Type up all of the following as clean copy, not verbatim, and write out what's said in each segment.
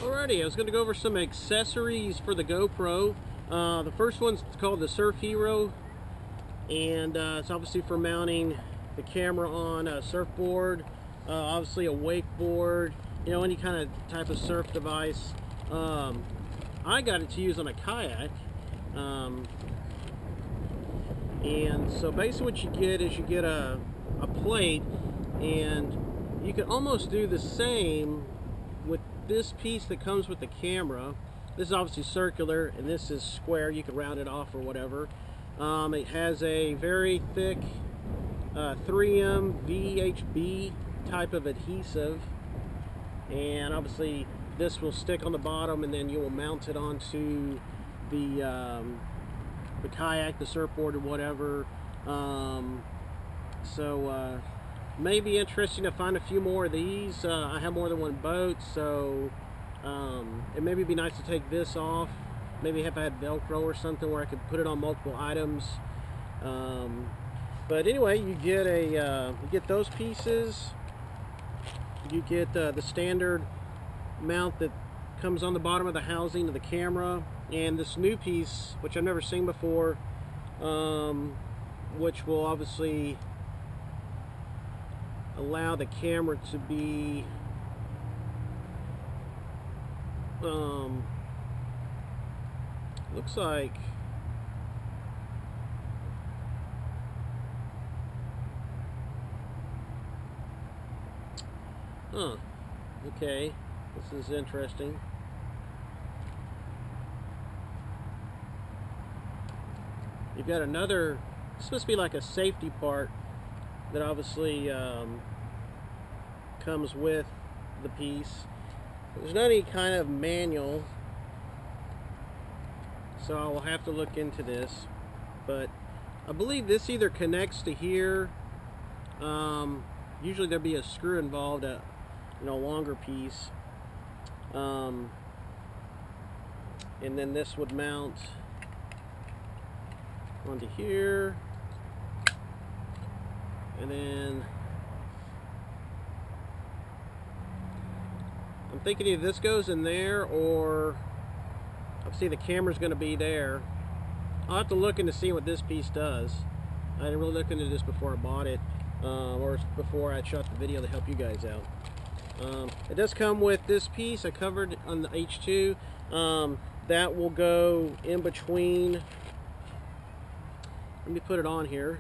Alrighty, I was going to go over some accessories for the GoPro. The first one's called the Surf Hero, and it's obviously for mounting the camera on a surfboard, obviously a wakeboard, you know, any kind of type of surf device. I got it to use on a kayak, and so basically what you get is you get a plate, and you can almost do the same with this piece that comes with the camera. This is obviously circular and this is square. You can round it off or whatever. It has a very thick 3M VHB type of adhesive, and obviously this will stick on the bottom, and then you will mount it onto the kayak, the surfboard, or whatever. May be interesting to find a few more of these. I have more than one boat, so it maybe be nice to take this off. Maybe if I had Velcro or something where I could put it on multiple items. But anyway, you get those pieces. You get the standard mount that comes on the bottom of the housing of the camera, and this new piece, which I've never seen before, which will obviously allow the camera to be looks like okay, this is interesting. You've got another, this must be like a safety part that obviously comes with the piece. There's not any kind of manual, so I will have to look into this, but I believe this either connects to here. Usually there'll be a screw involved, a longer piece, and then this would mount onto here, and then I'm thinking either this goes in there, or obviously the camera's going to be there. I'll have to look into see what this piece does. I didn't really look into this before I bought it, or before I shot the video to help you guys out. It does come with this piece I covered on the H2. That will go in between. Let me put it on here.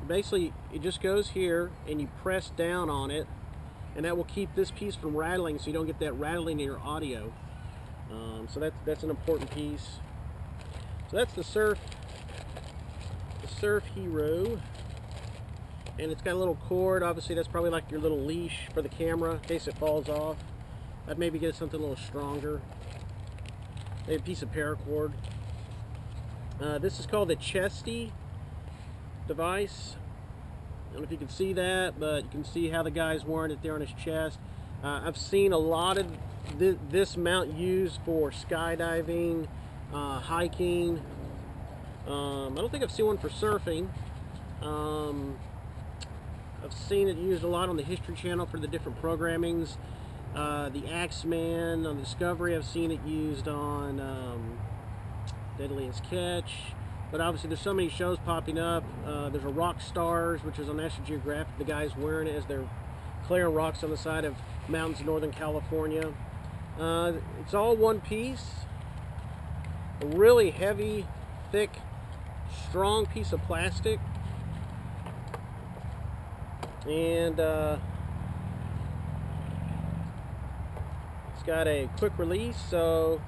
Basically, it just goes here, and you press down on it, and that will keep this piece from rattling, so you don't get that rattling in your audio. So that's an important piece. So that's the Surf Hero, and it's got a little cord. Obviously, that's probably like your little leash for the camera in case it falls off. I'd maybe get something a little stronger, maybe a piece of paracord. This is called the chesty device. I don't know if you can see that, but you can see how the guy's wearing it there on his chest. I've seen a lot of this mount used for skydiving, hiking. I don't think I've seen one for surfing. I've seen it used a lot on the History Channel for the different programmings. The Axeman on Discovery, I've seen it used on Deadliest Catch. But obviously there's so many shows popping up. There's a Rock Stars, which is on National Geographic. The guy's wearing it as they're clearing rocks on the side of mountains in Northern California. It's all one piece. A really heavy, thick, strong piece of plastic. And it's got a quick release, so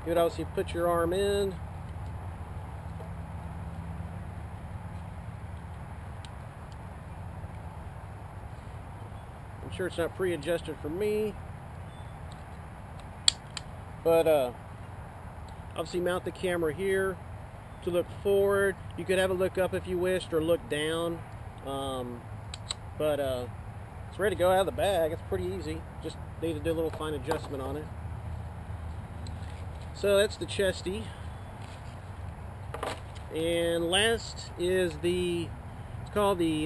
you would obviously put your arm in. I'm sure it's not pre-adjusted for me, but obviously mount the camera here to look forward. You could have it look up if you wished, or look down, but it's ready to go out of the bag. It's pretty easy, just need to do a little fine adjustment on it. So that's the chesty. And last is it's called the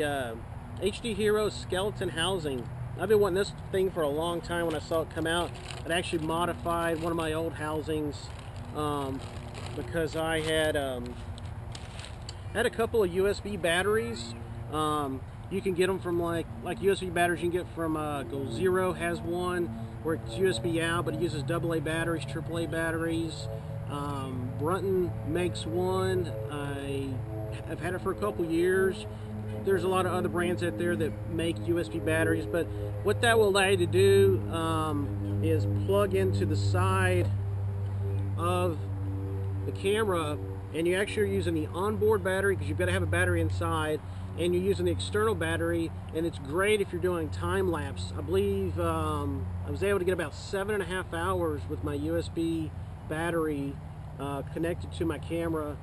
HD Hero skeleton housing. I've been wanting this thing for a long time. When I saw it come out, I'd actually modified one of my old housings because I had a couple of USB batteries. You can get them from like USB batteries you can get from Go Zero has one where it's USB out, but it uses AA batteries, AAA batteries. Brunton makes one. I've had it for a couple years. There's a lot of other brands out there that make USB batteries, but what that will allow you to do is plug into the side of the camera, and you actually are using the onboard battery because you've got to have a battery inside, and you're using the external battery, and it's great if you're doing time-lapse. I believe I was able to get about 7.5 hours with my USB battery connected to my camera.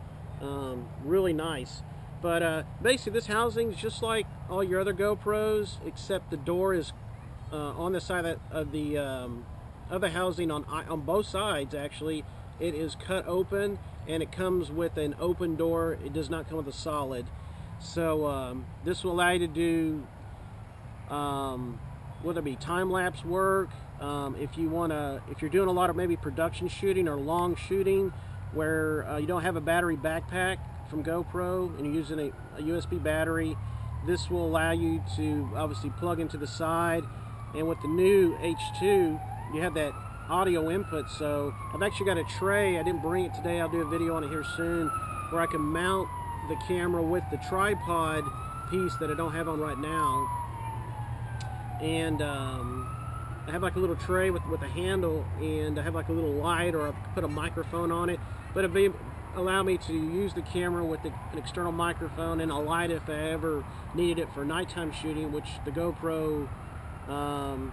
Really nice. But basically this housing is just like all your other GoPros, except the door is on the side of the housing on both sides. Actually, it is cut open, and it comes with an open door. It does not come with a solid. So this will allow you to do whether it be time-lapse work, if you're doing a lot of maybe production shooting or long shooting where you don't have a battery backpack from GoPro and you're using a USB battery. This will allow you to obviously plug into the side, and with the new H2 you have that audio input. So I've actually got a tray. I didn't bring it today. I'll do a video on it here soon where I can mount the camera with the tripod piece that I don't have on right now, and I have like a little tray with a handle, and I have like a little light, or I put a microphone on it, but it'll allow me to use the camera with an external microphone and a light if I ever needed it for nighttime shooting, which the GoPro,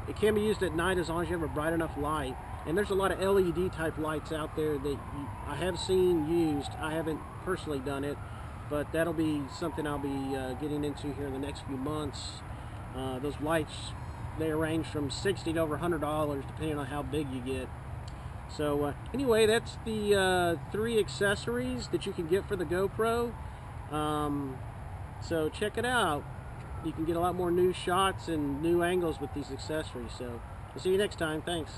it can be used at night as long as you have a bright enough light. And there's a lot of LED type lights out there that I have seen used. I haven't personally done it, but that'll be something I'll be getting into here in the next few months. Those lights, they range from $60 to over $100 depending on how big you get. So anyway, that's the 3 accessories that you can get for the GoPro. So check it out. You can get a lot more new shots and new angles with these accessories. So we'll see you next time. Thanks.